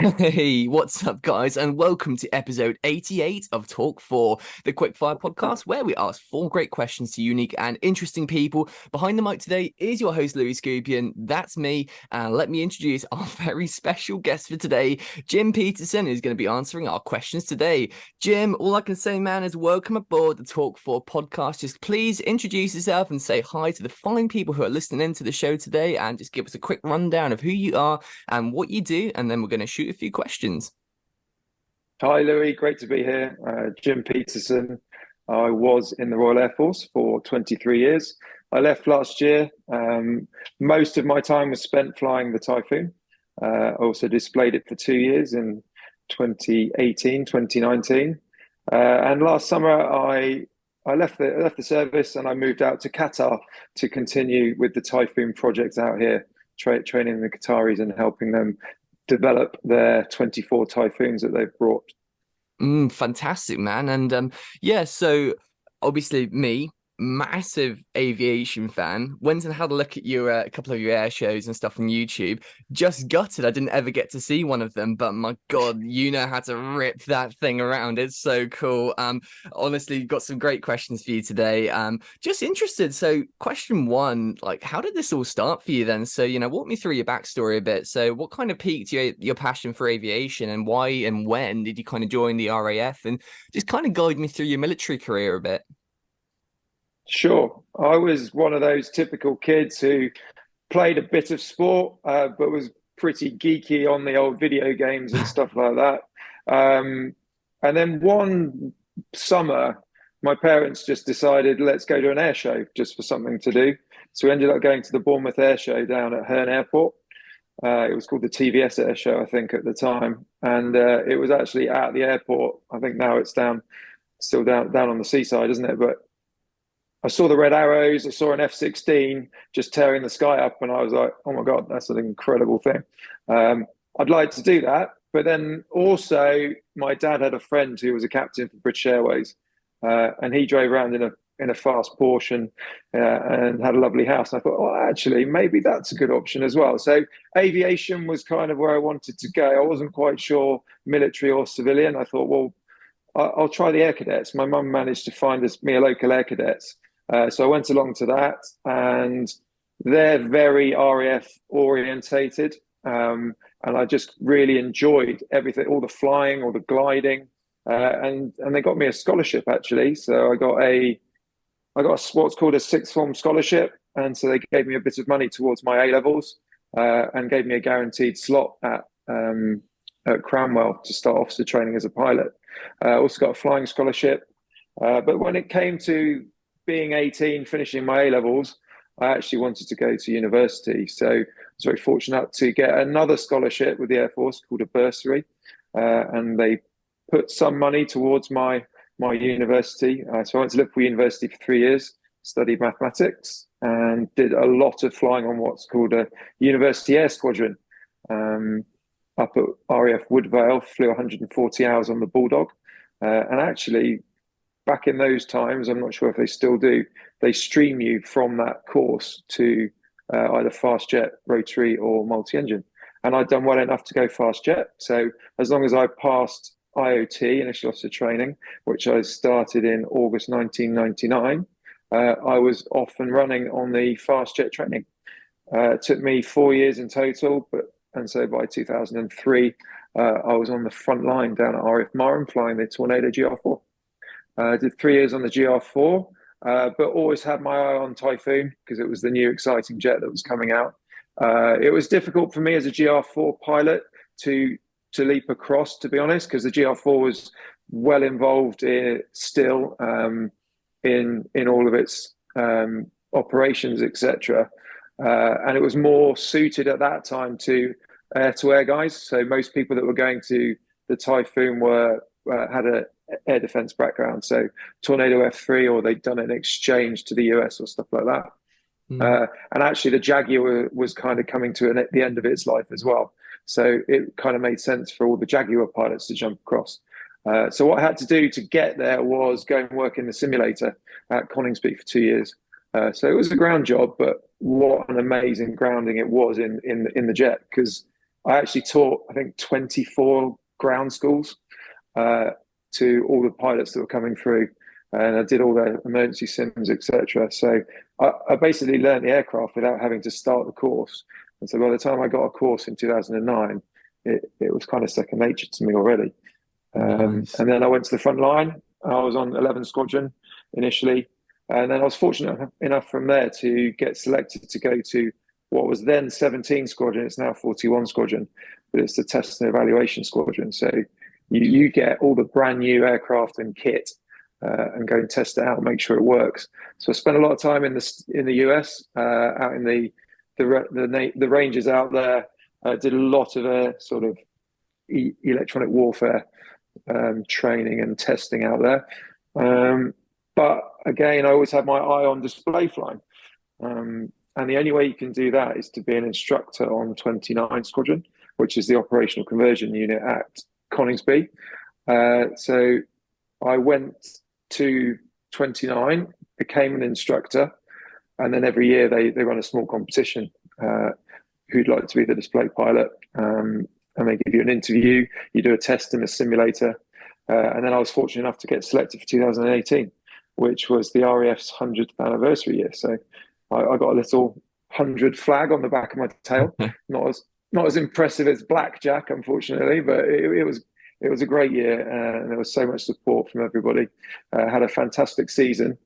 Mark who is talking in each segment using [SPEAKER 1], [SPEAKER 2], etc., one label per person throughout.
[SPEAKER 1] Hey, what's up, guys, and welcome to episode 88 of Talk4, the quickfire podcast where we ask four great questions to unique and interesting people. Behind the mic today is your host, Louis Skupien. That's me, and let me introduce our very special guest for today, Jim Peterson, who's going to be answering our questions today. Jim, all I can say, man, is welcome aboard the Talk4 podcast. Just please introduce yourself and say hi to the fine people who are listening into the show today, and just give us a quick rundown of who you are and what you do, and then we're going to shoot a few questions.
[SPEAKER 2] Hi, Louis. Great to be here. Jim Peterson. I was in the Royal Air Force for 23 years. I left last year. Most of my time was spent flying the Typhoon. I also displayed it for 2 years in 2018, 2019. And last summer, I left the service and I moved out to Qatar to continue with the Typhoon project out here, training the Qataris and helping them develop their 24 Typhoons that they've brought.
[SPEAKER 1] Fantastic, man. And yeah, so obviously me, massive aviation fan, went and had a look at your a couple of your air shows and stuff on YouTube. Just gutted I didn't ever get to see one of them, but my God, you know how to rip that thing around. It's so cool. Honestly, got some great questions for you today. Just interested. So question one, like, how did this all start for you then? So, walk me through your backstory a bit. So what kind of piqued your passion for aviation, and why and when did you kind of join the RAF, and just kind of guide me through your military career a bit?
[SPEAKER 2] Sure. I was one of those typical kids who played a bit of sport, but was pretty geeky on the old video games and stuff like that. And then one summer, my parents just decided, let's go to an air show just for something to do. So we ended up going to the Bournemouth Air Show down at Herne Airport. It was called the TVS Air Show, I think, at the time. And it was actually at the airport. I think now it's still down on the seaside, isn't it? But I saw the red arrows. I saw an F-16 just tearing the sky up, and I was like, "Oh my God, that's an incredible thing." I'd like to do that, but then also my dad had a friend who was a captain for British Airways, and he drove around in a fast Porsche and had a lovely house. And I thought, oh, actually, maybe that's a good option as well. So aviation was kind of where I wanted to go. I wasn't quite sure military or civilian. I thought, well, I'll try the air cadets. My mum managed to find me a local air cadets. So I went along to that, and they're very RAF orientated. And I just really enjoyed everything, all the flying, all the gliding. And they got me a scholarship actually. So I got what's called a sixth form scholarship. And so they gave me a bit of money towards my A levels, and gave me a guaranteed slot at Cranwell to start officer training as a pilot. Also got a flying scholarship. But when it came to being 18, finishing my A levels, I actually wanted to go to university. So I was very fortunate to get another scholarship with the Air Force called a bursary. And they put some money towards my university. So I went to Liverpool University for 3 years, studied mathematics, and did a lot of flying on what's called a university air squadron. Up at RAF Woodvale, flew 140 hours on the Bulldog. And actually, back in those times, I'm not sure if they still do, they stream you from that course to either fast jet, rotary, or multi-engine. And I'd done well enough to go fast jet. So as long as I passed IOT, initial officer training, which I started in August 1999, I was off and running on the fast jet training. It took me 4 years in total, and so by 2003, I was on the front line down at RAF Marham flying the Tornado GR4. I did 3 years on the GR4, but always had my eye on Typhoon because it was the new exciting jet that was coming out. It was difficult for me as a GR4 pilot to leap across, to be honest, because the GR4 was well involved still in all of its operations, etc. And it was more suited at that time to air guys. So most people that were going to the Typhoon had a air defense background, so Tornado F3, or they'd done an exchange to the US or stuff like that. And actually, the Jaguar was kind of coming to the end of its life as well. So it kind of made sense for all the Jaguar pilots to jump across. So what I had to do to get there was go and work in the simulator at Coningsby for 2 years. So it was a ground job, but what an amazing grounding it was in the jet, because I actually taught, I think, 24 ground schools to all the pilots that were coming through, and I did all their emergency sims, etc. So I basically learned the aircraft without having to start the course. And so by the time I got a course in 2009, it was kind of second nature to me already.
[SPEAKER 1] Nice.
[SPEAKER 2] And then I went to the front line. I was on 11 Squadron initially. And then I was fortunate enough from there to get selected to go to what was then 17 Squadron. It's now 41 Squadron, but it's the test and evaluation squadron. So you get all the brand new aircraft and kit and go and test it out and make sure it works. So I spent a lot of time in the US, out in the ranges out there. Did a lot of sort of electronic warfare training and testing out there. But again, I always had my eye on display flying. And the only way you can do that is to be an instructor on 29 Squadron, which is the operational conversion unit at Coningsby. So I went to 29, became an instructor, and then every year they run a small competition. Who'd like to be the display pilot? And they give you an interview, you do a test in a simulator. And then I was fortunate enough to get selected for 2018, which was the RAF's 100th anniversary year. So I got a little 100 flag on the back of my tail. Not as impressive as blackjack, unfortunately, but it was a great year, and there was so much support from everybody. Had a fantastic season,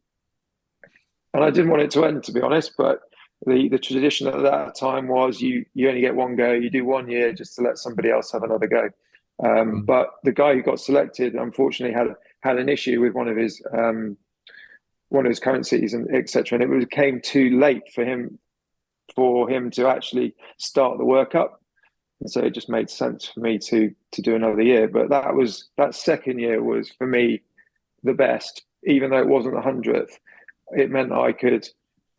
[SPEAKER 2] and I didn't want it to end, to be honest. But the tradition at that time was you only get one go. You do 1 year just to let somebody else have another go. But the guy who got selected, unfortunately, had an issue with one of his currencies and etc. And it came too late for him to actually start the workup. And so it just made sense for me to do another year. But that second year was for me the best, even though it wasn't the 100th. It meant I could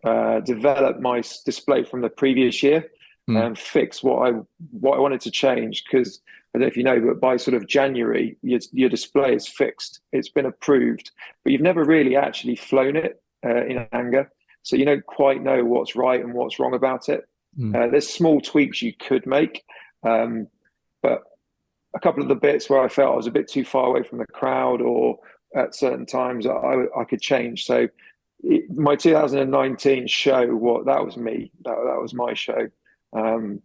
[SPEAKER 2] develop my display from the previous year and fix what I wanted to change. Because I don't know if you know, but by sort of January, your display is fixed. It's been approved, but you've never really actually flown it in anger. So you don't quite know what's right and what's wrong about it. There's small tweaks you could make, but a couple of the bits where I felt I was a bit too far away from the crowd, or at certain times I could change. So my 2019 show, that was me. That was my show, and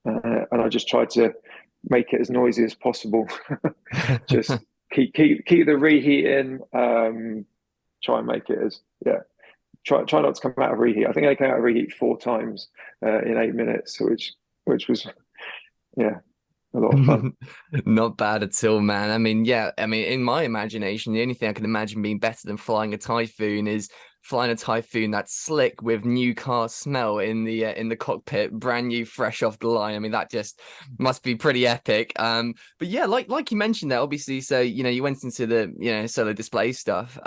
[SPEAKER 2] I just tried to make it as noisy as possible. Just keep the reheat in. Try and make it as Try not to come out of reheat. I think I came out of reheat 4 times in 8 minutes, which was a lot of fun.
[SPEAKER 1] Not bad at all, man. I mean, in my imagination, the only thing I can imagine being better than flying a Typhoon is flying a Typhoon that's slick with new car smell in the cockpit, brand new, fresh off the line. I mean, that just must be pretty epic. But yeah, like you mentioned there, obviously, so you went into the solar display stuff.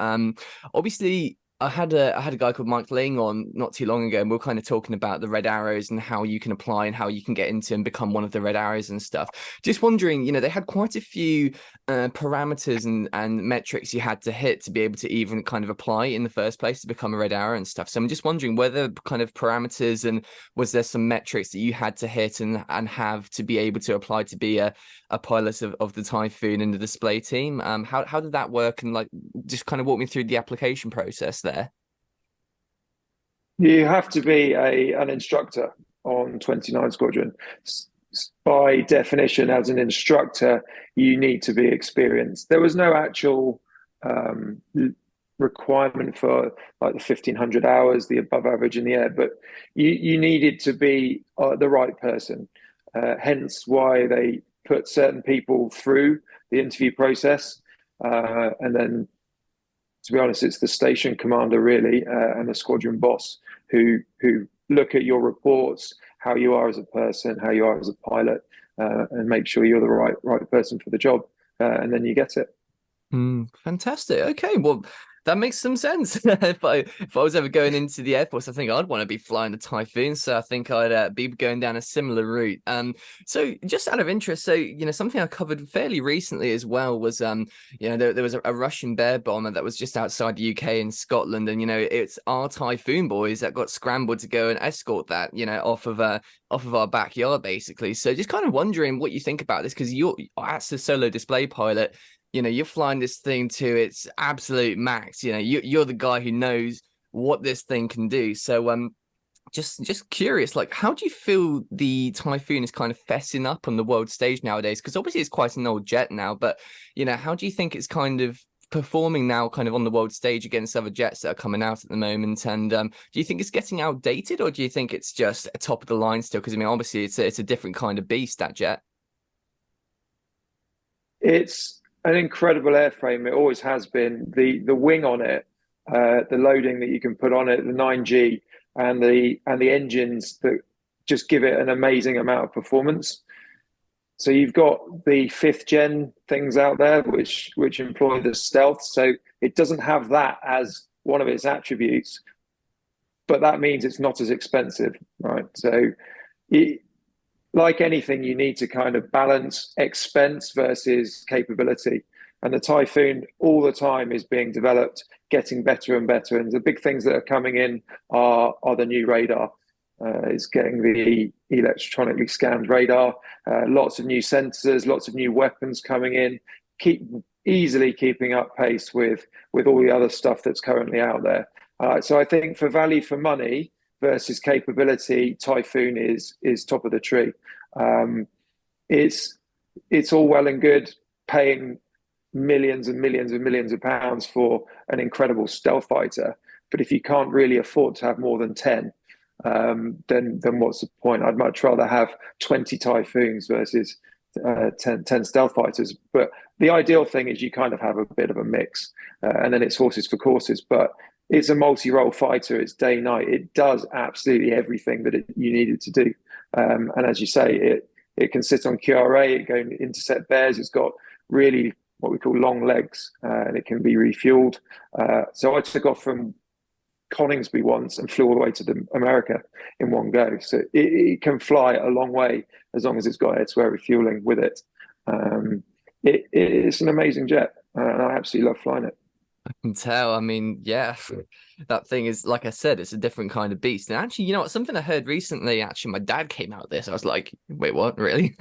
[SPEAKER 1] Obviously, I had a guy called Mike Ling on not too long ago, and we were kind of talking about the red arrows and how you can apply and how you can get into and become one of the red arrows and stuff. Just wondering, they had quite a few parameters and metrics you had to hit to be able to even kind of apply in the first place to become a red arrow and stuff. So I'm just wondering whether kind of parameters, and was there some metrics that you had to hit and have to be able to apply to be a pilot of the Typhoon and the display team? How did that work? And like, just kind of walk me through the application process there.
[SPEAKER 2] You have to be an instructor on 29 Squadron. By definition, as an instructor, you need to be experienced. There was no actual requirement for like the 1,500 hours, the above average in the air, but you needed to be the right person. Hence why they put certain people through the interview process, and then, to be honest, it's the station commander really and the squadron boss who look at your reports, how you are as a person, how you are as a pilot, and make sure you're the right person for the job, and then you get it.
[SPEAKER 1] Fantastic. Okay, well, That makes some sense. If I was ever going into the Air Force, I think I'd want to be flying a Typhoon. So I think I'd be going down a similar route. So just out of interest, so something I covered fairly recently as well was there was a Russian bear bomber that was just outside the UK in Scotland, and it's our Typhoon boys that got scrambled to go and escort that off of our backyard basically. So just kind of wondering what you think about this, because you're as a solo display pilot, you're flying this thing to its absolute max. You're the guy who knows what this thing can do. So just curious, like, how do you feel the Typhoon is kind of fessing up on the world stage nowadays? Because obviously it's quite an old jet now, but how do you think it's kind of performing now, kind of on the world stage against other jets that are coming out at the moment? And do you think it's getting outdated, or do you think it's just a top of the line still? Because I mean, obviously it's a different kind of beast, that jet.
[SPEAKER 2] It's an incredible airframe. It always has been. The wing on it, the loading that you can put on it, the 9G, and the engines that just give it an amazing amount of performance. So you've got the fifth gen things out there which employ the stealth. So it doesn't have that as one of its attributes, but that means it's not as expensive, right? So like anything, you need to kind of balance expense versus capability. And the Typhoon all the time is being developed, getting better and better. And the big things that are coming in are the new radar. It's getting the electronically scanned radar, lots of new sensors, lots of new weapons coming in, easily keeping up pace with all the other stuff that's currently out there. So I think for value for money versus capability, Typhoon is top of the tree. It's all well and good paying millions and millions and millions of pounds for an incredible stealth fighter, but if you can't really afford to have more than 10, then what's the point? I'd much rather have 20 Typhoons versus 10 stealth fighters. But the ideal thing is you kind of have a bit of a mix, and then it's horses for courses. But it's a multi-role fighter. It's day night. It does absolutely everything that you need it to do. And as you say, it can sit on QRA. It can intercept bears. It's got really what we call long legs, and it can be refueled. So I took off from Coningsby once and flew all the way to America in one go. So it can fly a long way as long as it's got air-to-air refueling with it. It's an amazing jet, and I absolutely love flying it.
[SPEAKER 1] Can tell. I mean, yeah, that thing is, like I said, it's a different kind of beast. And actually, something I heard recently, actually, my dad came out with this. I was like, wait, what? Really?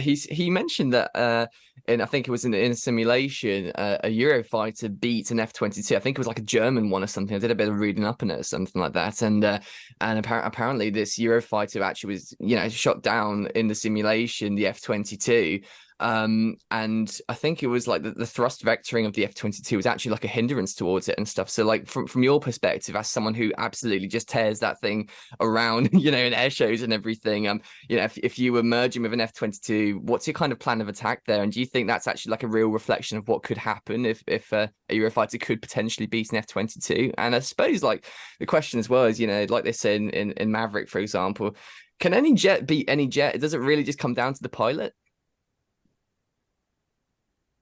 [SPEAKER 1] He mentioned that I think it was in a simulation, a Eurofighter beat an F22. I think it was like a German one or something. I did a bit of reading up on it or something like that. And apparently this Eurofighter actually was, shot down in the simulation, the F22. And I think it was like the thrust vectoring of the F22 was actually like a hindrance towards it and stuff. So like from your perspective, as someone who absolutely just tears that thing around, in air shows and everything, if you were merging with an F22, what's your kind of plan of attack there? And do you think that's actually like a real reflection of what could happen if a Eurofighter could potentially beat an F22? And I suppose like the question as well is, like they say in Maverick, for example, can any jet beat any jet? Does it really just come down to the pilot?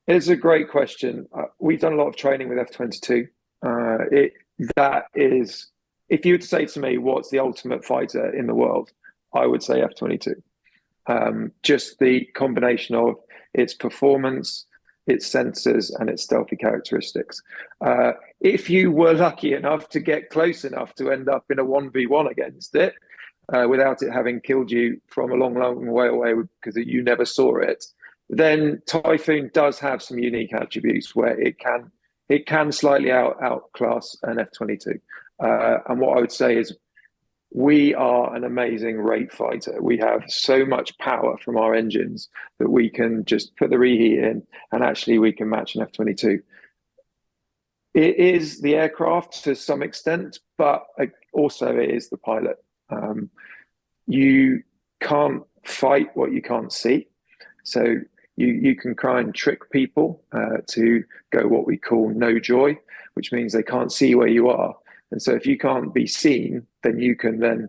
[SPEAKER 2] It's a great question. We've done a lot of training with F22. That is, if you were to say to me, what's the ultimate fighter in the world, I would say F22. Just the combination of its performance, its sensors, and its stealthy characteristics. If you were lucky enough to get close enough to end up in a 1v1 against it, without it having killed you from a long, long way away because you never saw it, then Typhoon does have some unique attributes where it can slightly outclass an F22. And what I would say is we are an amazing rate fighter. We have so much power from our engines that we can just put the reheat in and actually we can match an F22. It is the aircraft to some extent, but also it is the pilot. You can't fight what you can't see. So you can try and trick people to go what we call no joy, which means they can't see where you are. And so if you can't be seen, then you can then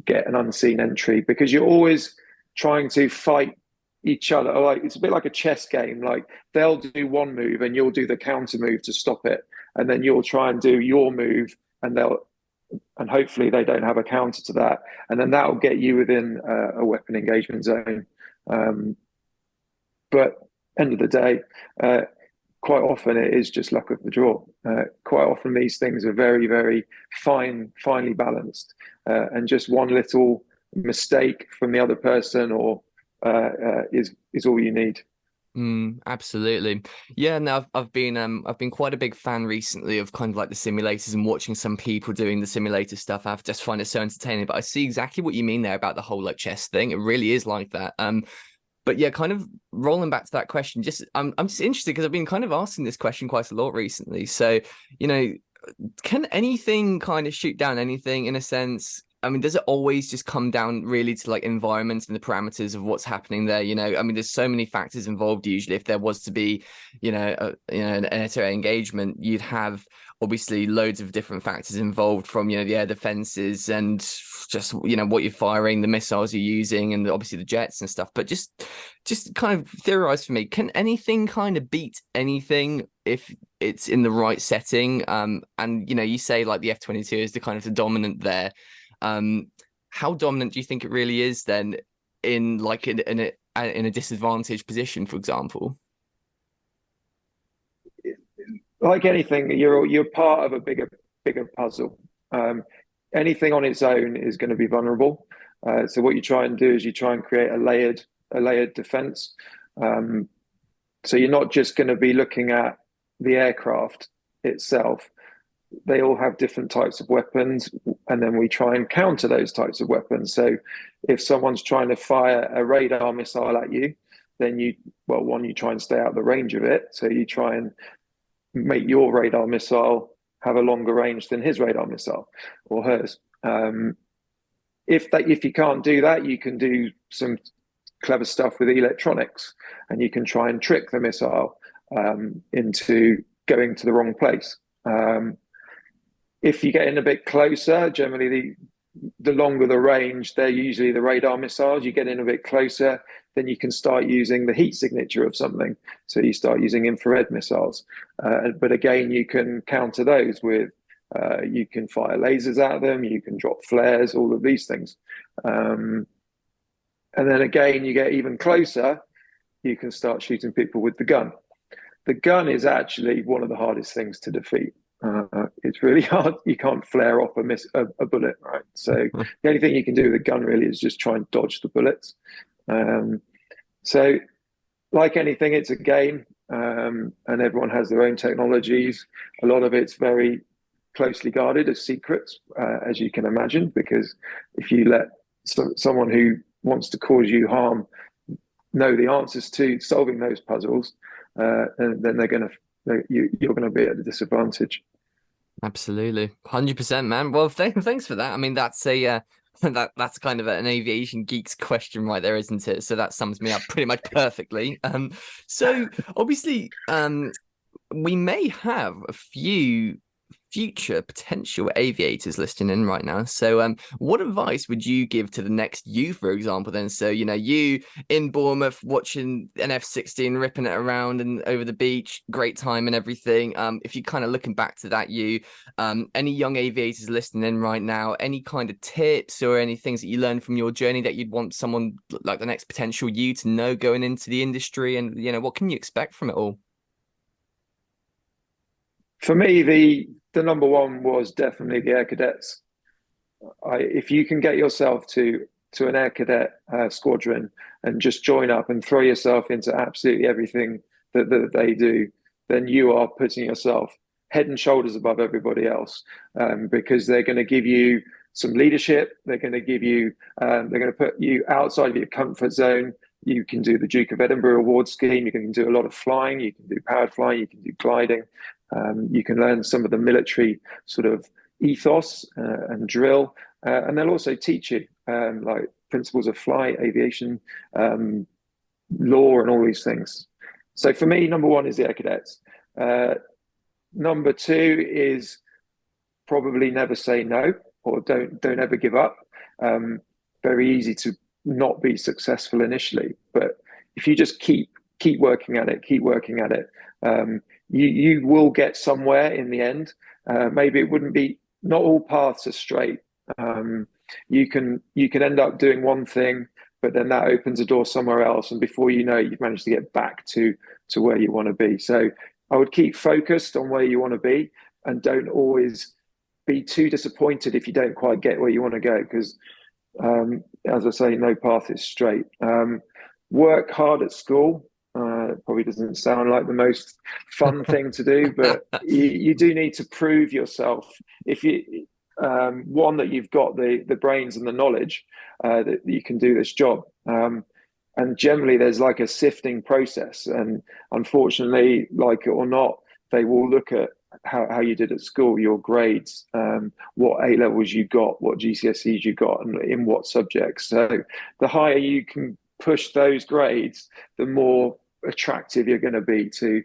[SPEAKER 2] get an unseen entry because you're always trying to fight each other. Like it's a bit like a chess game. Like they'll do one move and you'll do the counter move to stop it. and then you'll try and do your move, and hopefully they don't have a counter to that, and then that will get you within a weapon engagement zone. But end of the day, quite often it is just luck of the draw. Quite often these things are very, very finely balanced, and just one little mistake from the other person or is all you need.
[SPEAKER 1] Absolutely. Yeah, no, I've been quite a big fan recently of kind of like the simulators and watching some people doing the simulator stuff. I've just find it so entertaining. But I see exactly what you mean there about the whole like chess thing. It really is like that. But yeah, kind of rolling back to that question, just I'm just interested because I've been kind of asking this question quite a lot recently. So, you know, can anything kind of shoot down anything in a sense? I mean, does it always just come down really to like environment and the parameters of what's happening there? You know, I mean, there's so many factors involved usually. If there was to be, an air-to-air engagement, you'd have obviously loads of different factors involved from, the air defenses and just, what you're firing, the missiles you're using, and obviously the jets and stuff. But just kind of theorize for me, can anything kind of beat anything if it's in the right setting? And, you say like the F22 is the kind of the dominant there. How dominant do you think it really is then in like in a disadvantaged position, for example?
[SPEAKER 2] Like anything, you're part of a bigger puzzle. Anything on its own is going to be vulnerable. So what you try and do is you try and create a layered defense. So you're not just going to be looking at the aircraft itself. They all have different types of weapons, and then we try and counter those types of weapons. So if someone's trying to fire a radar missile at you, then you try and stay out of the range of it. So you try and make your radar missile have a longer range than his radar missile or hers. If you can't do that, you can do some clever stuff with electronics, and you can try and trick the missile into going to the wrong place. If you get in a bit closer, generally the longer the range, they're usually the radar missiles. You get in a bit closer, then you can start using the heat signature of something. So you start using infrared missiles. But again, you can counter those with, you can fire lasers at them, you can drop flares, all of these things. And then again, you get even closer, you can start shooting people with the gun. The gun is actually one of the hardest things to defeat. It's really hard. You can't flare off a bullet, right? So the only thing you can do with a gun really is just try and dodge the bullets. So like anything, it's a game, and everyone has their own technologies. A lot of it's very closely guarded as secrets, as you can imagine, because if you let someone who wants to cause you harm know the answers to solving those puzzles, and then you're going to be at a disadvantage.
[SPEAKER 1] Absolutely, 100%, man. Well, thanks for that. I mean, that's a that's kind of an aviation geeks question right there, isn't it? So that sums me up pretty much perfectly. So obviously, we may have a few future potential aviators listening in right now. So what advice would you give to the next you, for example, then? So, you in Bournemouth watching an F-16 ripping it around and over the beach, great time and everything. If you're kind of looking back to that any young aviators listening in right now, any kind of tips or any things that you learned from your journey that you'd want someone like the next potential you to know going into the industry, and what can you expect from it all?
[SPEAKER 2] For me, the number one was definitely the air cadets. If you can get yourself to an air cadet squadron and just join up and throw yourself into absolutely everything that they do, then you are putting yourself head and shoulders above everybody else, because they're going to give you some leadership. They're going to put you outside of your comfort zone. You can do the Duke of Edinburgh award scheme. You can do a lot of flying. You can do powered flying. You can do gliding. You can learn some of the military sort of ethos and drill, and they'll also teach you like principles of flight, aviation, law, and all these things. So for me, number one is the air cadets. Number two is probably never say no, or don't ever give up. Very easy to not be successful initially, but if you just keep keep working at it, keep working at it. You will get somewhere in the end. Maybe it wouldn't be, not all paths are straight. You can end up doing one thing, but then that opens a door somewhere else, and before you know it, you've managed to get back to where you want to be. So I would keep focused on where you want to be, and don't always be too disappointed if you don't quite get where you want to go, because as I say, no path is straight. Work hard at school. It probably doesn't sound like the most fun thing to do, but you do need to prove yourself. If you one, that you've got the brains and the knowledge that you can do this job. And generally, there's like a sifting process, and unfortunately, like it or not, they will look at how you did at school, your grades, what A levels you got, what GCSEs you got, and in what subjects. So the higher you can push those grades, the more attractive you're going to be to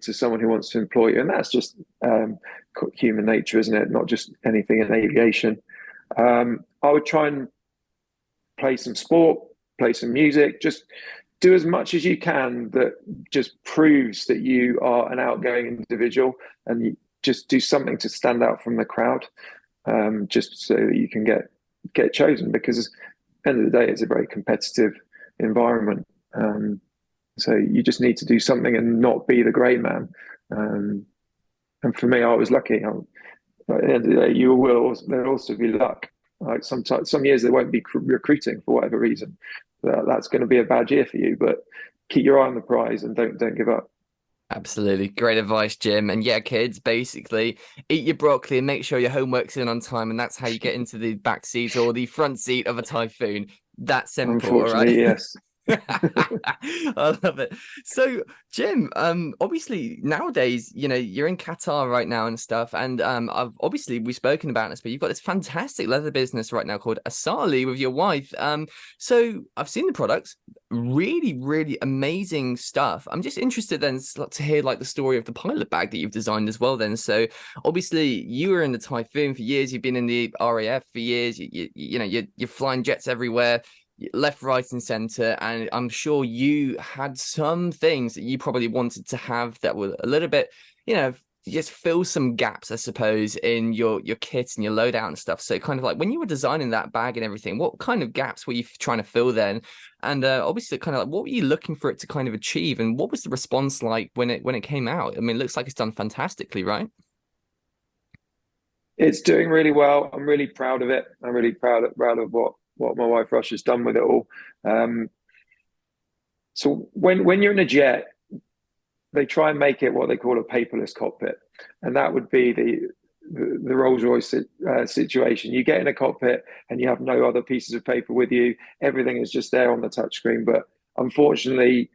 [SPEAKER 2] someone who wants to employ you. And that's just human nature, isn't it? Not just anything in aviation. I would try and play some sport, play some music, just do as much as you can that just proves that you are an outgoing individual, and you just do something to stand out from the crowd, just so that you can get chosen, because at the end of the day, it's a very competitive environment. So you just need to do something and not be the grey man. And for me, I was lucky. At the end of the day, there'll also be luck. Like some years they won't be recruiting for whatever reason. That's going to be a bad year for you, but keep your eye on the prize and don't give up.
[SPEAKER 1] Absolutely. Great advice, Jim. And yeah, kids, basically eat your broccoli and make sure your homework's in on time. And that's how you get into the back seat or the front seat of a Typhoon. That's simple, all right?
[SPEAKER 2] Unfortunately, yes.
[SPEAKER 1] I love it. So, Jim, obviously nowadays, you're in Qatar right now and stuff, and we've spoken about this, but you've got this fantastic leather business right now called Asali with your wife. So I've seen the products, really, really amazing stuff. I'm just interested then to hear like the story of the pilot bag that you've designed as well. Then, so obviously you were in the Typhoon for years, you've been in the RAF for years, you're flying jets everywhere, left, right, and center, and I'm sure you had some things that you probably wanted to have that were a little bit, just fill some gaps, I suppose, in your kit and your loadout and stuff. So kind of like when you were designing that bag and everything, what kind of gaps were you trying to fill then? And obviously kind of like what were you looking for it to kind of achieve, and what was the response like when it came out? I mean, it looks like it's done fantastically, right?
[SPEAKER 2] It's doing really well. I'm really proud of it. I'm really proud of what my wife Rush has done with it all. So when you're in a jet, they try and make it what they call a paperless cockpit, and that would be the Rolls-Royce situation. You get in a cockpit and you have no other pieces of paper with you. Everything is just there on the touchscreen. But unfortunately,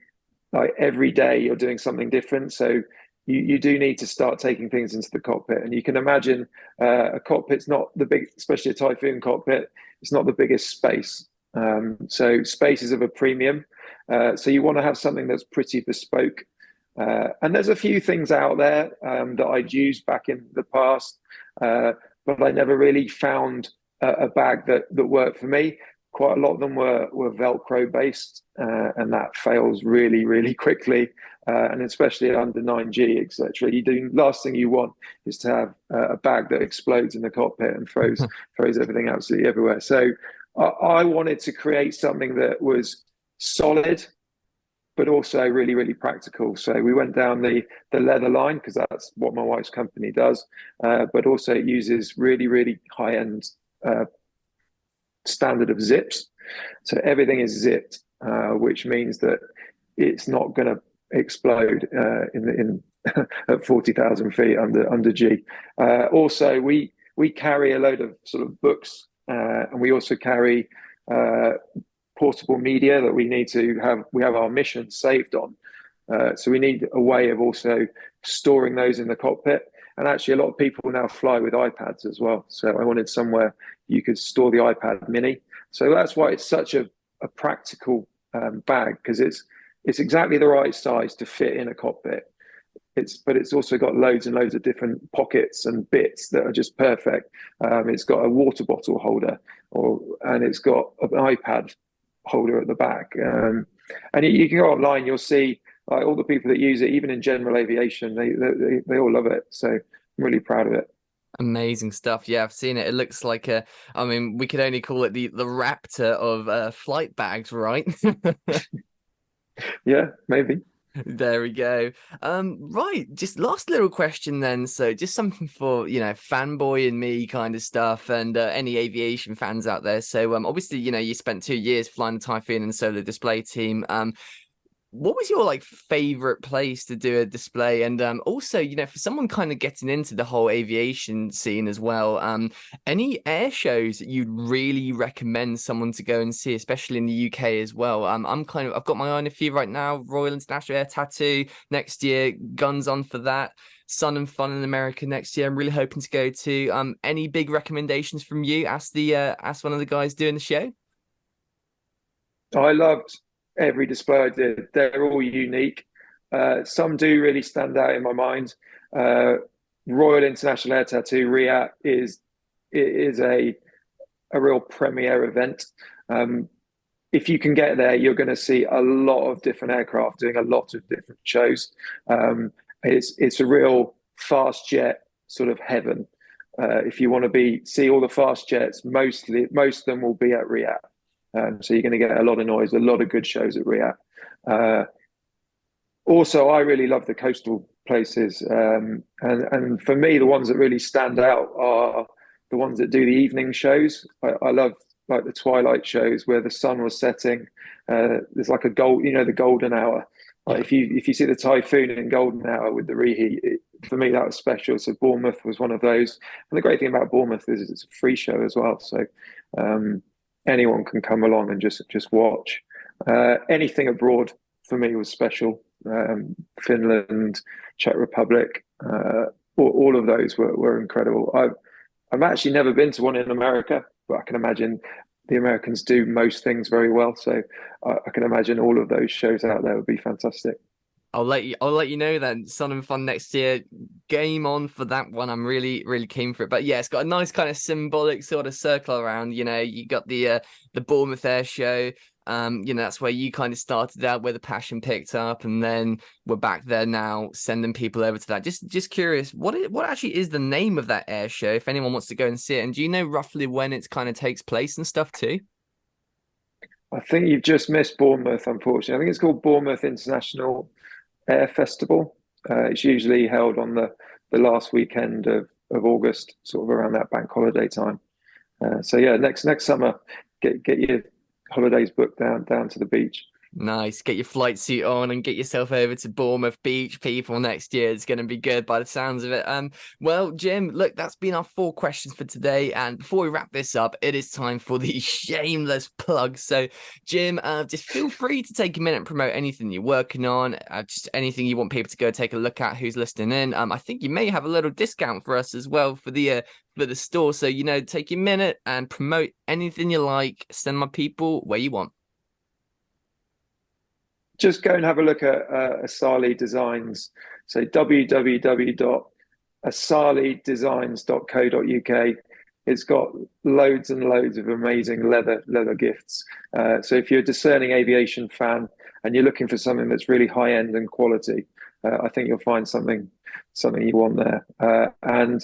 [SPEAKER 2] like every day, you're doing something different. So you do need to start taking things into the cockpit. And you can imagine a cockpit's not the big, especially a Typhoon cockpit, it's not the biggest space. So space is of a premium. So you want to have something that's pretty bespoke. And there's a few things out there that I'd used back in the past, but I never really found a bag that worked for me. Quite a lot of them were Velcro based, and that fails really, really quickly, and especially at under 9G, etc. Last thing you want is to have a bag that explodes in the cockpit and throws everything absolutely everywhere. So I wanted to create something that was solid, but also really, really practical. So we went down the leather line because that's what my wife's company does, but also it uses really, really high-end standard of zips. So everything is zipped, which means that it's not going to explode in at 40,000 feet under G. Also, we carry a load of sort of books, and we also carry portable media that we need to have. We have our mission saved on, so we need a way of also storing those in the cockpit. And actually, a lot of people now fly with iPads as well. So I wanted somewhere you could store the iPad mini. So that's why it's such a practical bag, because it's exactly the right size to fit in a cockpit. But it's also got loads and loads of different pockets and bits that are just perfect. It's got a water bottle holder, and it's got an iPad holder at the back. And you can go online, you'll see Like all the people that use it, even in general aviation, they all love it. So I'm really proud of it.
[SPEAKER 1] Amazing stuff. Yeah, I've seen it. It looks like I mean, we could only call it the Raptor of flight bags, right?
[SPEAKER 2] Yeah, maybe.
[SPEAKER 1] There we go. Right, just last little question then. So just something for, fanboy and me kind of stuff, and any aviation fans out there. So obviously, you spent 2 years flying the Typhoon and solo display team. What was your favorite place to do a display? And also, for someone kind of getting into the whole aviation scene as well, any air shows that you'd really recommend someone to go and see, especially in the UK as well? I've got my eye on a few right now. Royal International Air Tattoo next year, guns on for that. Sun and Fun in America next year. I'm really hoping to go to. Any big recommendations from you? Ask one of the guys doing the show.
[SPEAKER 2] I loved every display I did. They're all unique. Some do really stand out in my mind. Royal International Air Tattoo RIAT is a real premier event. If you can get there, you're going to see a lot of different aircraft doing a lot of different shows. It's a real fast jet sort of heaven. If you want to see all the fast jets, most of them will be at RIAT. So you're going to get a lot of noise, a lot of good shows at RIAT. Also, I really love the coastal places. And for me, the ones that really stand out are the ones that do the evening shows. I love the twilight shows where the sun was setting. There's like the golden hour. If you see the Typhoon in golden hour with the reheat, for me that was special. So Bournemouth was one of those. And the great thing about Bournemouth is it's a free show as well. So anyone can come along and just watch. Anything abroad for me was special. Finland, Czech Republic, all of those were incredible. I've actually never been to one in America, but I can imagine the Americans do most things very well. So I can imagine all of those shows out there would be fantastic.
[SPEAKER 1] I'll let you know then. Sun and Fun next year. Game on for that one. I'm really, really keen for it. But yeah, it's got a nice kind of symbolic sort of circle around. You got the Bournemouth Air Show. That's where you kind of started out, where the passion picked up, and then we're back there now, sending people over to that. Just curious, what actually is the name of that air show, if anyone wants to go and see it? And do you know roughly when it kind of takes place and stuff too?
[SPEAKER 2] I think you've just missed Bournemouth, unfortunately. I think it's called Bournemouth International Air Festival. It's usually held on the last weekend of August, sort of around that bank holiday time. So yeah, next summer, get your holidays booked down to the beach.
[SPEAKER 1] Nice. Get your flight suit on and get yourself over to Bournemouth Beach, people, next year. It's going to be good by the sounds of it. Well, Jim, look, that's been our 4 questions for today. And before we wrap this up, it is time for the shameless plug. So, Jim, just feel free to take a minute and promote anything you're working on, just anything you want people to go take a look at who's listening in. I think you may have a little discount for us as well for the store. So, take your minute and promote anything you like. Send my people where you want.
[SPEAKER 2] Just go and have a look at Asali Designs. So www.asalidesigns.co.uk. It's got loads and loads of amazing leather gifts. So if you're a discerning aviation fan and you're looking for something that's really high end and quality, I think you'll find something you want there. And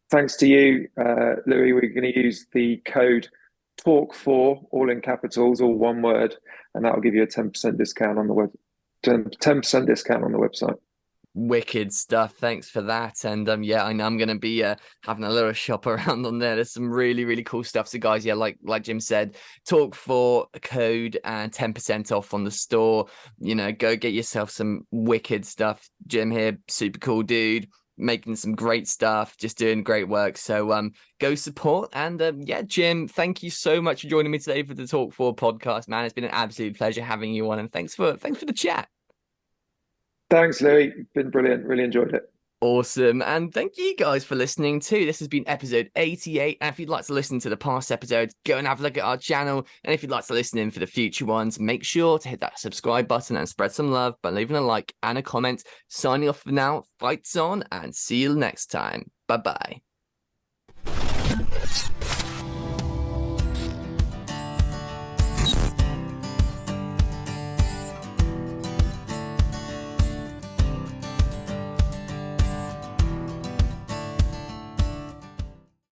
[SPEAKER 2] thanks to you, Louis, we're going to use the code Talk4, all in capitals, all one word, and that'll give you a 10% discount on the 10% discount on the website.
[SPEAKER 1] Wicked stuff. Thanks for that. And yeah, I know I'm gonna be having a little shop around on there. There's some really, really cool stuff. So guys, yeah, like Jim said, Talk4 code and 10% off on the store. Go get yourself some wicked stuff. Jim here, super cool dude, making some great stuff, just doing great work. So go support. And yeah, Jim, thank you so much for joining me today for the Talk4 podcast, man. It's been an absolute pleasure having you on, and thanks for the chat.
[SPEAKER 2] Thanks, Louis. Been brilliant. Really enjoyed it.
[SPEAKER 1] Awesome. And thank you guys for listening too. This has been episode 88. And if you'd like to listen to the past episodes, go and have a look at our channel. And if you'd like to listen in for the future ones, make sure to hit that subscribe button and spread some love by leaving a like and a comment. Signing off for now, fights on, and see you next time. Bye-bye.